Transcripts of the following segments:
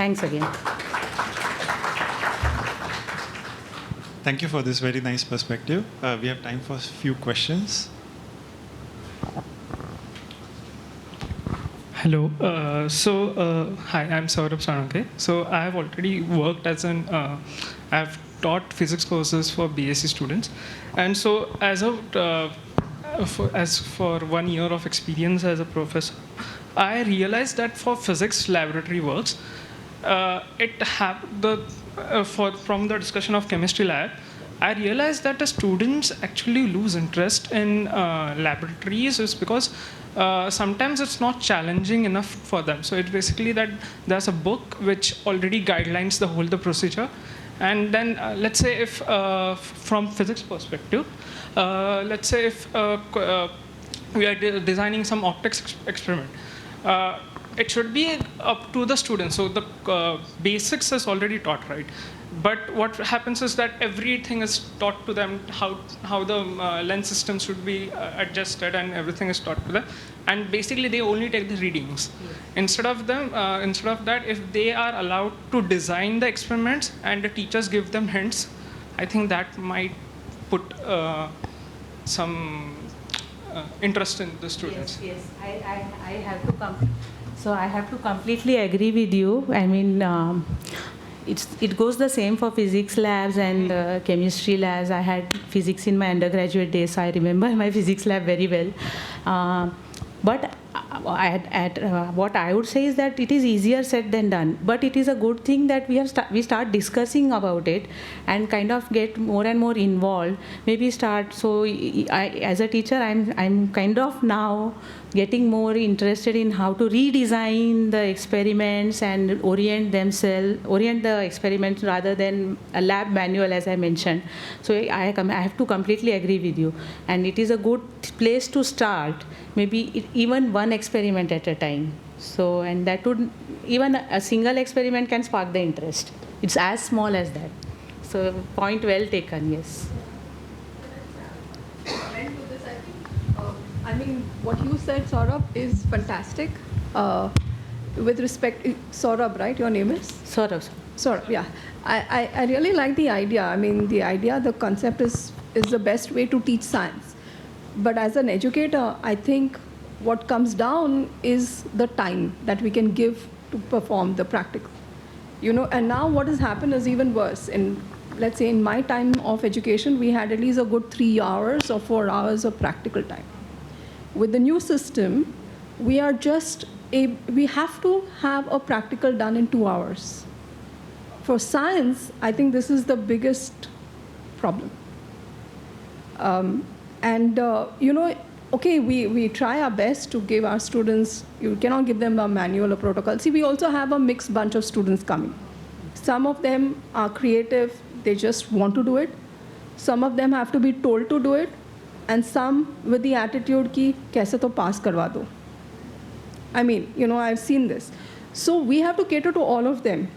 Thanks again. Thank you for this very nice perspective. We have time for a few questions. Hello. Hi, I'm Saurabh Sanake. So I have already worked as I've taught physics courses for BSc students, and so as for 1 year of experience as a professor, I realized that for physics laboratory works, from the discussion of chemistry lab, I realized that the students actually lose interest in laboratories is because sometimes it's not challenging enough for them. So it's basically that there's a book which already guidelines the procedure. And then let's say if from physics perspective, let's say if we are designing some optics experiment, it should be up to the students. So the basics is already taught, right? But what happens is that everything is taught to them, how the lens system should be adjusted, and everything is taught to them. And basically, they only take the readings. Instead of that, if they are allowed to design the experiments and the teachers give them hints, I think that might put some interest in the students. Yes, I have to come. So I have to completely agree with you. I mean, it goes the same for physics labs and chemistry labs. I had physics in my undergraduate days, so I remember my physics lab very well. But what I would say is that it is easier said than done. But it is a good thing that we start discussing about it and kind of get more and more involved. Maybe start. So as a teacher, I'm kind of now getting more interested in how to redesign the experiments and orient the experiments rather than a lab manual, as I mentioned. So I have to completely agree with you. And it is a good place to start, maybe even one experiment at a time. So, and that would, even a single experiment can spark the interest. It's as small as that. So, point well taken, yes. I mean, what you said, Saurabh, is fantastic. With respect, Saurabh, right? Your name is? Saurabh. Saurabh, yeah. I really like the idea. I mean, the concept is the best way to teach science. But as an educator, I think what comes down is the time that we can give to perform the practical. And now what has happened is even worse. Let's say in my time of education, we had at least a good 3 hours or 4 hours of practical time. With the new system, we have to have a practical done in 2 hours. For science, I think this is the biggest problem. Okay, we try our best to give our students, you cannot give them a manual or protocol. See, we also have a mixed bunch of students coming. Some of them are creative, they just want to do it. Some of them have to be told to do it. And some with the attitude ki, kaise to pass karwa do. I mean, I've seen this. So we have to cater to all of them.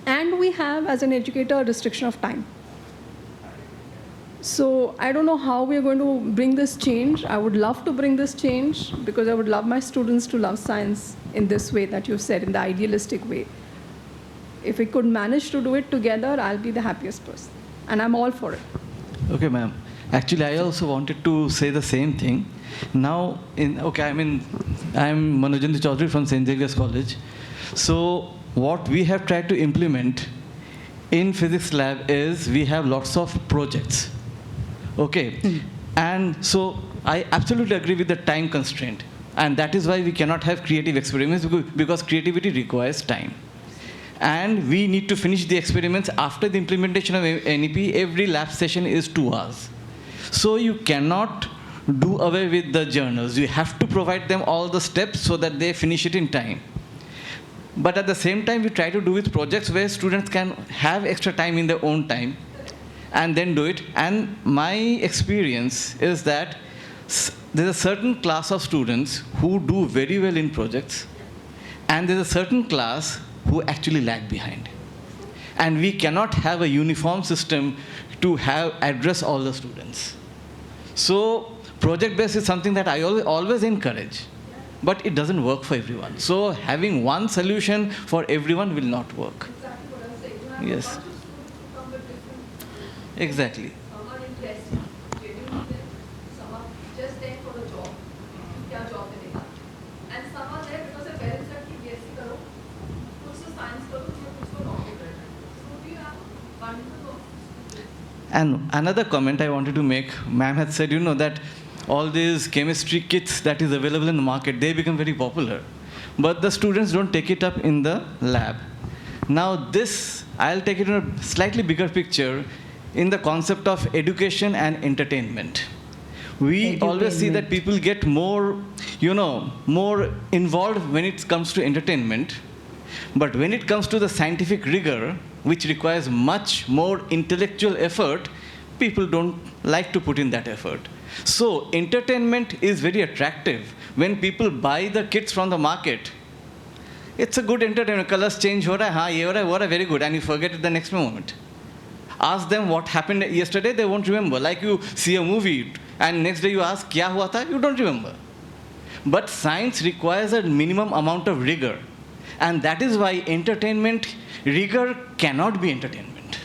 And we have, as an educator, a restriction of time. So I don't know how we're going to bring this change. I would love to bring this change because I would love my students to love science in this way that you've said, in the idealistic way. If we could manage to do it together, I'll be the happiest person. And I'm all for it. Okay, ma'am. Actually, I also wanted to say the same thing. Now, I'm Manojendra Chaudhary from St. Xavier's College. So what we have tried to implement in physics lab is we have lots of projects. Okay. And so I absolutely agree with the time constraint. And that is why we cannot have creative experiments, because creativity requires time. And we need to finish the experiments after the implementation of NEP. Every lab session is 2 hours. So you cannot do away with the journals. You have to provide them all the steps so that they finish it in time. But at the same time, we try to do with projects where students can have extra time in their own time and then do it. And my experience is that there's a certain class of students who do very well in projects, and there's a certain class who actually lag behind. And we cannot have a uniform system to address all the students. So project-based is something that I always encourage. but it doesn't work for everyone. So having one solution for everyone will not work. Exactly what I was saying. You have Yes. a bunch of students who come with different. Exactly. Some are interested, genuinely there. Some are just there for a job. क्या job मिलेगा? And some are there because their parents said कि BSc करो, कुछ तो science करो, कुछ तो नौकरी करना है. So we have a bundle of students. And another comment I wanted to make, ma'am had said, that all these chemistry kits that is available in the market, they become very popular. But the students don't take it up in the lab. Now this, I'll take it in a slightly bigger picture in the concept of education and entertainment. We always see that people get more, more involved when it comes to entertainment. But when it comes to the scientific rigor, which requires much more intellectual effort, people don't like to put in that effort. So entertainment is very attractive. When people buy the kits from the market, it's a good entertainment. Colors change, ho raha hai, haan, ye ho raha hai, wo raha hai, very good, and you forget it the next moment. Ask them what happened yesterday, they won't remember. Like you see a movie, and next day you ask, kya hua tha, you don't remember. But science requires a minimum amount of rigor. And that is why entertainment, rigor cannot be entertainment.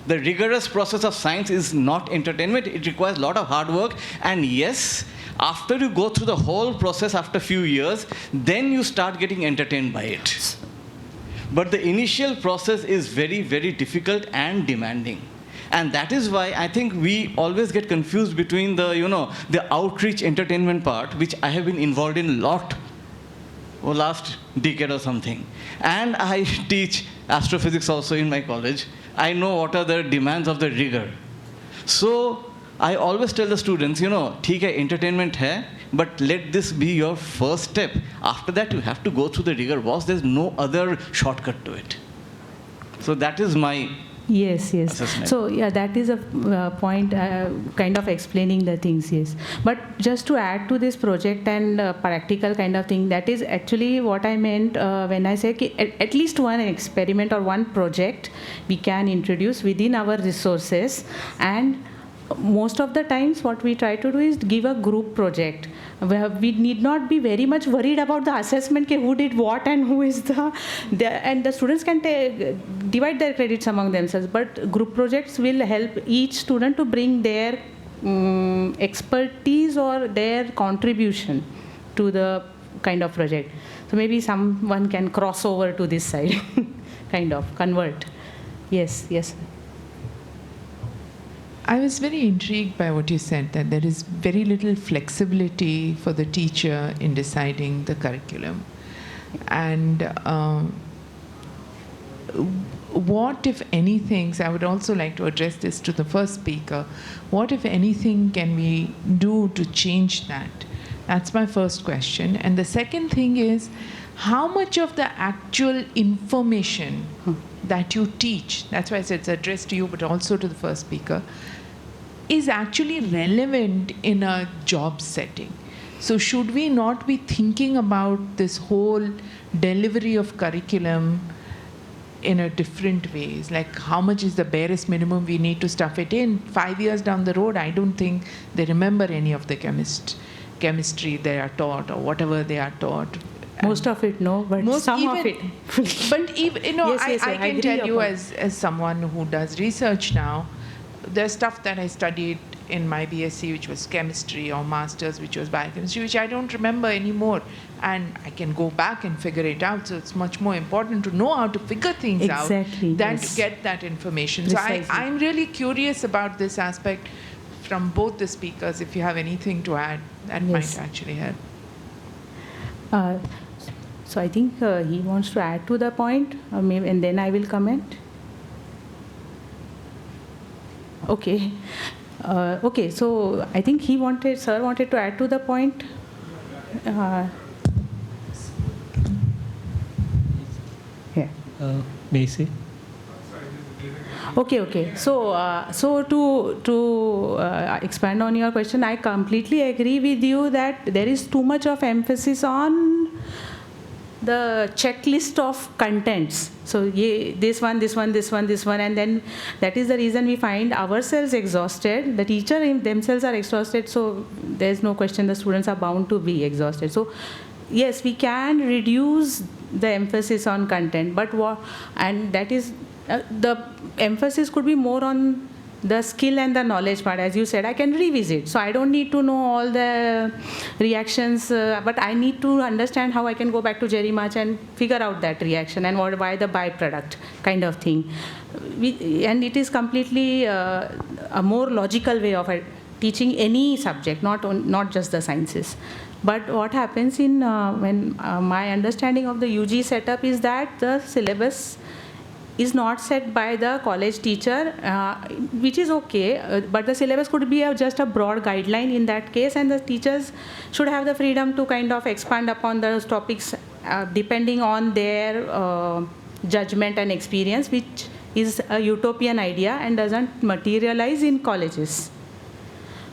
The rigorous process of science is not entertainment. It requires a lot of hard work. And yes, after you go through the whole process after a few years, then you start getting entertained by it. But the initial process is very, very difficult and demanding. And that is why I think we always get confused between the, the outreach entertainment part, which I have been involved in a lot over last decade or something. And I teach astrophysics also in my college. I know what are the demands of the rigor. So I always tell the students, theek hai, entertainment hai, but let this be your first step. After that, you have to go through the rigor, boss. There's no other shortcut to it. So that is my Yes. assessment. So yeah, that is a point, kind of explaining the things. Yes, but just to add to this project and practical kind of thing, that is actually what I meant when I say at least one experiment or one project we can introduce within our resources. And most of the times what we try to do is give a group project where we need not be very much worried about the assessment, who did what and who is and the students can divide their credits among themselves, but group projects will help each student to bring their expertise or their contribution to the kind of project. So maybe someone can cross over to this side, kind of convert. Yes. I was very intrigued by what you said, that there is very little flexibility for the teacher in deciding the curriculum. And what, if anything, so I would also like to address this to the first speaker, what, if anything, can we do to change that? That's my first question. And the second thing is, how much of the actual information that you teach, that's why I said it's addressed to you, but also to the first speaker, is actually relevant in a job setting? So should we not be thinking about this whole delivery of curriculum in a different ways? Like, how much is the barest minimum we need to stuff it in? 5 years down the road, I don't think they remember any of the chemistry they are taught or whatever they are taught. Most of it, no, but some of it. But even, Yes, I can agree tell you upon. as someone who does research now, there's stuff that I studied in my BSc, which was chemistry, or master's, which was biochemistry, which I don't remember anymore. And I can go back and figure it out. So it's much more important to know how to figure things out Exactly, than yes. to get that information. Precisely. So I'm really curious about this aspect from both the speakers. If you have anything to add, that Yes. might actually help. So I think he wants to add to the point, maybe, and then I will comment. Okay. Okay, so I think Sir wanted to add to the point. Yeah. May I say? Okay. So to expand on your question, I completely agree with you that there is too much of emphasis on the checklist of contents. So this one, and then that is the reason we find ourselves exhausted. The teacher themselves are exhausted. So there's no question the students are bound to be exhausted. So yes, we can reduce the emphasis on content, but and that is the emphasis could be more on the skill and the knowledge part. As you said, I can revisit, so I don't need to know all the reactions, but I need to understand how I can go back to Jerry March and figure out that reaction and why the byproduct kind of thing. And it is completely a more logical way of teaching any subject, not just the sciences. But what happens in when my understanding of the UG setup is that the syllabus is not set by the college teacher, which is okay, but the syllabus could be just a broad guideline in that case, and the teachers should have the freedom to kind of expand upon those topics depending on their judgment and experience, which is a utopian idea and doesn't materialize in colleges.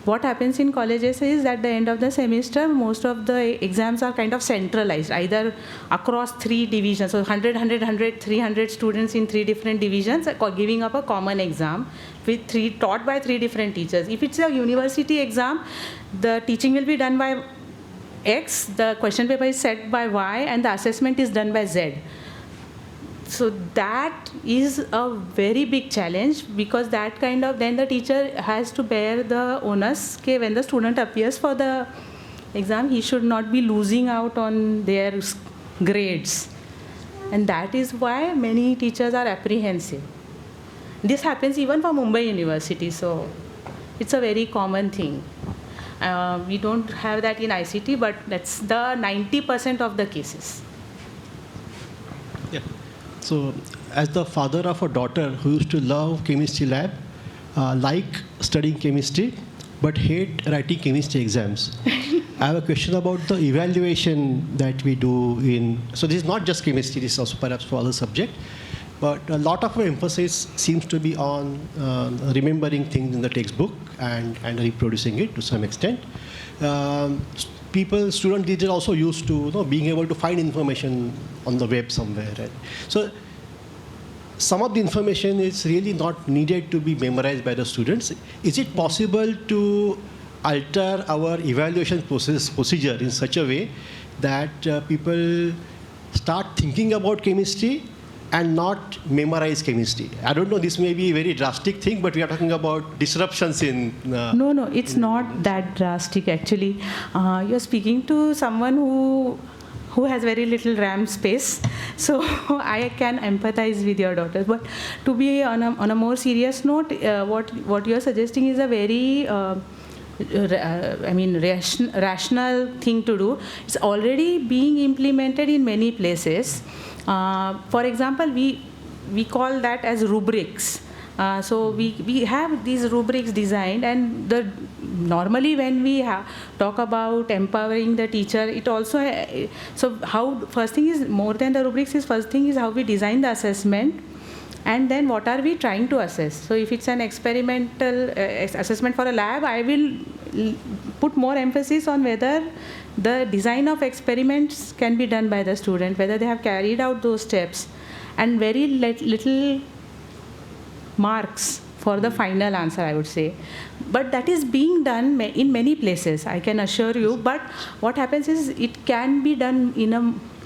What happens in colleges is at the end of the semester, most of the exams are kind of centralized, either across 3 divisions. So 100, 300 students in 3 different divisions are giving up a common exam with taught by 3 different teachers. If it's a university exam, the teaching will be done by X, the question paper is set by Y, and the assessment is done by Z. So that is a very big challenge, because that kind of, then the teacher has to bear the onus. Okay, when the student appears for the exam, he should not be losing out on their grades. And that is why many teachers are apprehensive. This happens even for Mumbai University, so it's a very common thing. We don't have that in ICT, but that's the 90% of the cases. Yeah. So, as the father of a daughter who used to love chemistry lab, like studying chemistry, but hate writing chemistry exams, I have a question about the evaluation that we do in. So this is not just chemistry; this is also perhaps for other subject. But a lot of our emphasis seems to be on remembering things in the textbook and reproducing it to some extent. Student teachers also used to being able to find information on the web somewhere. Right? So some of the information is really not needed to be memorized by the students. Is it possible to alter our evaluation procedure in such a way that people start thinking about chemistry and not memorize chemistry? I don't know, this may be a very drastic thing, but we are talking about disruptions in... No, it's not that drastic actually. You're speaking to someone who has very little RAM space, so I can empathize with your daughters. But to be on a more serious note, what you're suggesting is a very rational thing to do. It's already being implemented in many places. For example, we call that as rubrics. So we have these rubrics designed, and normally when we talk about empowering the teacher, it also first thing is, more than the rubrics, first thing is how we design the assessment, and then what are we trying to assess. So if it's an experimental assessment for a lab, I will put more emphasis on whether the design of experiments can be done by the student, whether they have carried out those steps, and very little marks for the final answer, I would say. But that is being done in many places, I can assure you. But what happens is, it can be done So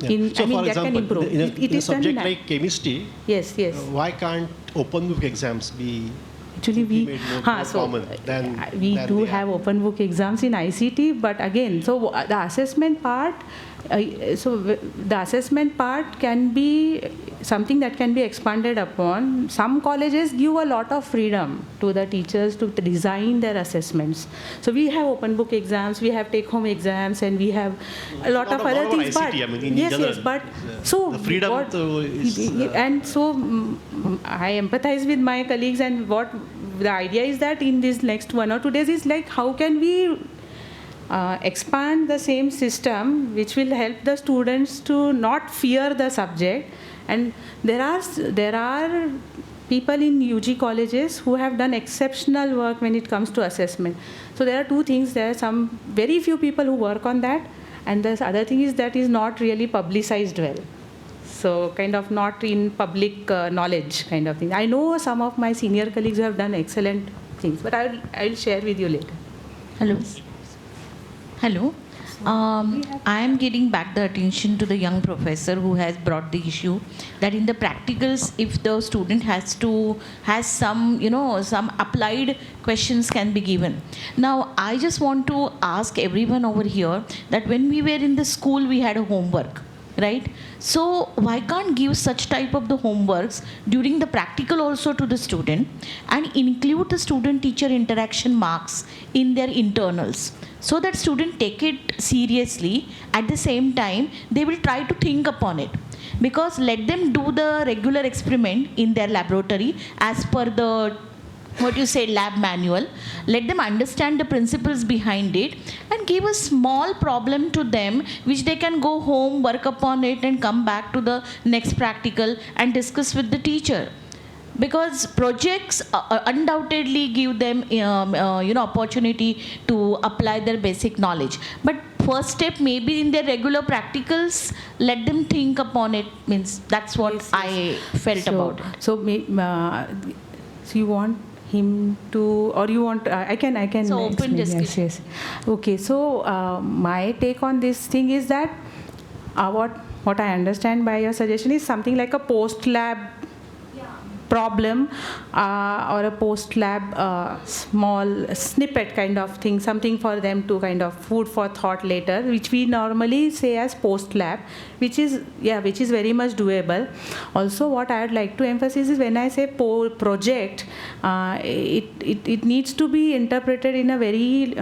for example, that can improve. In a subject like chemistry, yes. Why can't open book exams be actually more common than we do have open book exams in ICT, but again, so the assessment part, the assessment part can be something that can be expanded upon. Some colleges give a lot of freedom to the teachers to design their assessments. So we have open book exams, we have take home exams, and we have a lot of other things. ICT, but yes, but so the freedom I empathize with my colleagues, and what the idea is that in these next 1 or 2 days is like, how can we expand the same system which will help the students to not fear the subject. And there are people in UG colleges who have done exceptional work when it comes to assessment. So there are two things. There are some very few people who work on that, and the other thing is that is not really publicized well. So kind of not in public knowledge kind of thing. I know some of my senior colleagues who have done excellent things, but I'll share with you later. Hello. I am getting back the attention to the young professor who has brought the issue that in the practicals, if the student has some, some applied questions can be given. Now, I just want to ask everyone over here that when we were in the school, we had a homework, right? So why can't give such type of the homeworks during the practical also to the student and include the student teacher interaction marks in their internals, so that student take it seriously. At the same time, they will try to think upon it, because let them do the regular experiment in their laboratory as per the lab manual. Let them understand the principles behind it and give a small problem to them which they can go home, work upon it, and come back to the next practical and discuss with the teacher. Because projects undoubtedly give them opportunity to apply their basic knowledge, but first step maybe in their regular practicals, let them think upon it. Means that's what I felt about it. So you want him to, or you want, I can So open explain. discussion. Yes. Okay, so my take on this thing is that what I understand by your suggestion is something like a post-lab problem or a post-lab small snippet kind of thing, something for them to kind of food for thought later, which we normally say as post-lab, which is very much doable. Also, what I would like to emphasize is when I say project, it needs to be interpreted in a very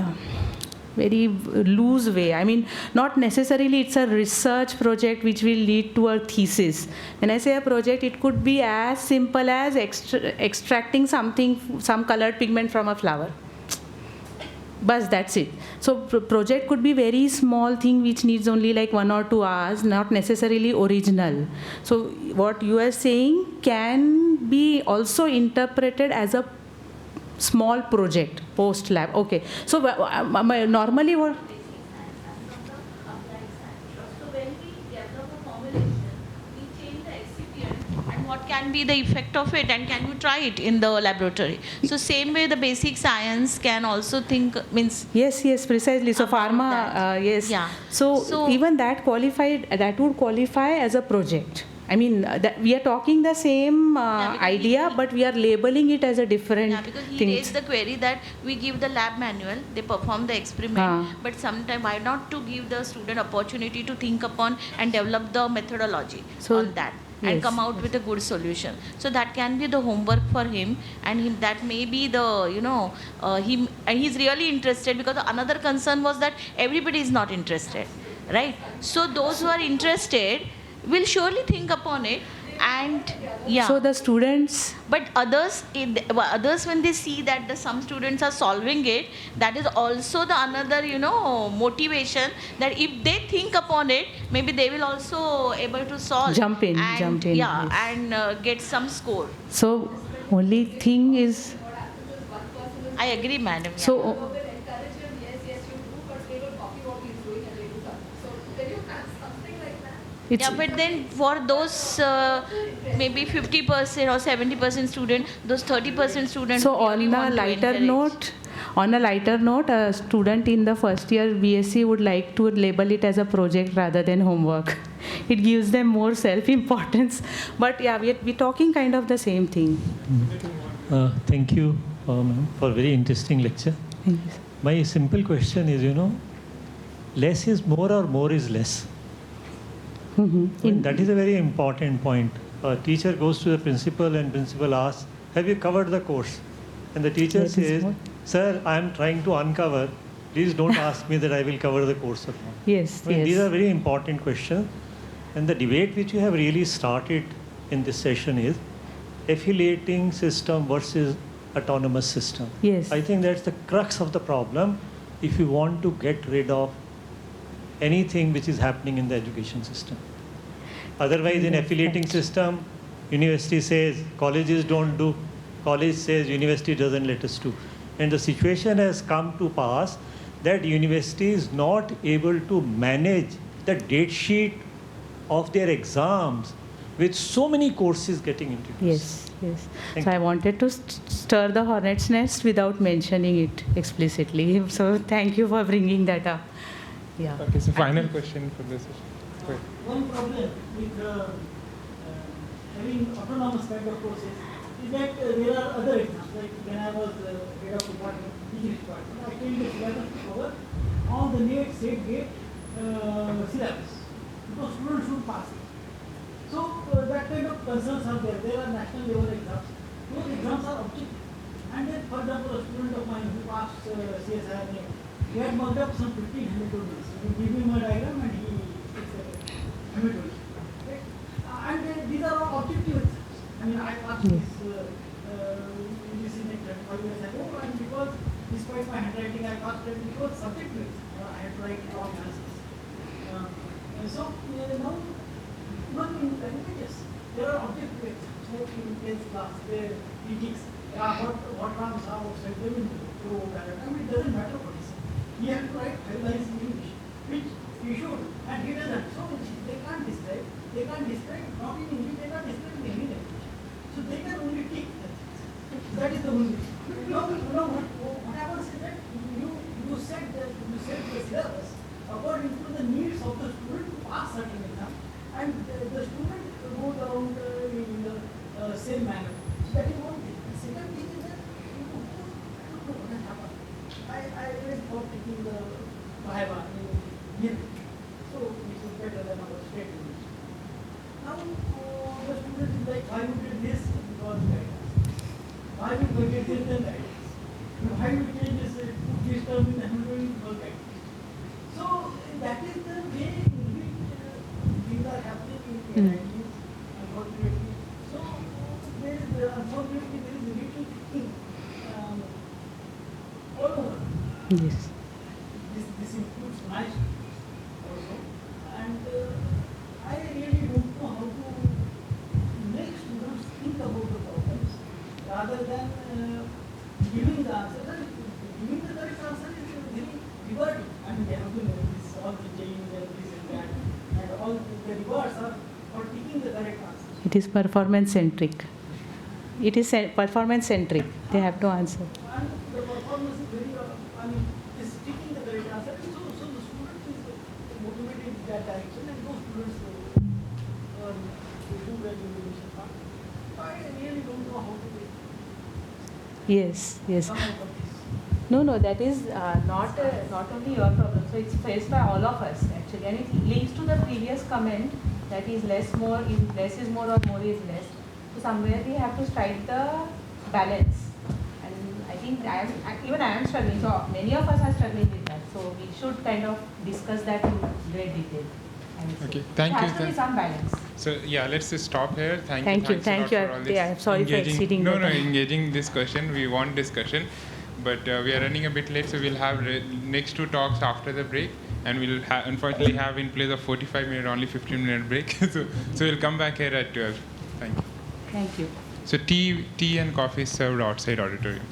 loose way. I mean, not necessarily it's a research project which will lead to a thesis. When I say a project, it could be as simple as extracting some colored pigment from a flower. But that's it. So project could be very small thing which needs only like 1 or 2 hours, not necessarily original. So what you are saying can be also interpreted as a small project, post-lab. Okay. So normally what? So when we develop a formulation, we change the excipient and what can be the effect of it, and can you try it in the laboratory. So same way the basic science can also think, means. Yes, precisely. So About pharma, that. yes. Yeah. So even that would qualify as a project. I mean, we are talking the same idea, but we are labeling it as a different Because he thing. raised the query that we give the lab manual, they perform the experiment, but sometime why not to give the student opportunity to think upon and develop the methodology on that and yes. come out with a good solution. So that can be the homework for him, and that may be the, and he's really interested, because another concern was that everybody is not interested, right? So those who are interested will surely think upon it, and So the students. but others when they see that some students are solving it, that is also the another motivation, that if they think upon it, maybe they will also able to solve, Jump in, yeah, yes. and get some score. So only thing is. I agree, madam. Yeah. So. Yeah, but then for those maybe 50% or 70% student, those 30% students. So really want to encourage. on a lighter note, a student in the first year BSc would like to label it as a project rather than homework. It gives them more self-importance. But yeah, we're talking kind of the same thing. Thank you, ma'am, for a very interesting lecture. Thank you. My simple question is, less is more or more is less? That is a very important point. A teacher goes to the principal and principal asks, have you covered the course? And the teacher says, sir, I am trying to uncover. Please don't ask me that I will cover the course or not. Yes, These are very important questions. And the debate which you have really started in this session is affiliating system versus autonomous system. Yes. I think that's the crux of the problem if you want to get rid of anything which is happening in the education system. Otherwise, in affiliating system, university says colleges don't do, college says university doesn't let us do. And the situation has come to pass that university is not able to manage the date sheet of their exams with so many courses getting introduced. Yes. Thank So you. I wanted to stir the hornet's nest without mentioning it explicitly. So thank you for bringing that up. Yeah. Okay, so final question for this session. Go ahead. One problem with having autonomous kind of courses is that there are other exams. Like when I was head of department, teaching department, I came the syllabus to cover all the NET, SET, GATE syllabus because students should pass it. So that kind of concerns are there. There are national level exams. Those exams are objective. And then, for example, a student of mine who passed CSIR, he had marked up some 15 Hamiltonians. You give him a diagram and he takes a Hamiltonian. Okay? And these are all objective exams. I mean, I passed this in 35 years ago, and because, despite my handwriting, I passed it because subjective exam. I had to write long answers. So now, even in languages, there are objective exams. So in test class, there physics, what terms are outside the window. So, I mean, it doesn't matter what he said. He has to write 5 lines in English, which he should, and he doesn't. So they can't describe. They can't describe, not in English, they can't describe in any language. So they can only take that. That is the only thing. What happens is that you set the syllabus according to the needs of the student to pass certain exam, and the student goes around in the same manner. So that is one thing. The second thing is that I don't know what has happened. I went for taking the Viva in so which is better than our state English. Now the student is like, why you did this? Because guidance. Why you did this? Then guidance. Why you change this? Put this term in Hamiltonian? Because guidance. So that is the way in which things are happening in the 90s, unfortunately. So unfortunately there is a little thing all over. Yes. This includes my students also, and I really don't know how to make students think about the problems rather than giving the answer. Giving the correct answer is very rewarding. I mean, they have to know this, all the change and this and that, and all the rewards are for taking the correct answer. It is performance centric. It is performance centric. They have to answer. And the performance is very, is taking the correct answer. So the student is motivated in that direction, and those students do well in the examination part. I really don't know how to do it. Yes, yes. No, that is not only your problem. So it's faced by all of us actually, and it links to the previous comment that is less is more or more is less. So somewhere we have to strike the balance, and I think even I am struggling. So many of us are struggling with that. So we should kind of discuss that in great detail. Okay, thank you. There has to be some balance. So yeah, let's just stop here. Thank you. Thank you. For all this Yeah, sorry for exceeding. No, engaging discussion. We want discussion, but we are running a bit late, so we'll have next 2 talks after the break, and we'll unfortunately have in place of 45-minute only 15-minute break. so we'll come back here at 12. Thank you. Thank you. So tea and coffee is served outside auditorium.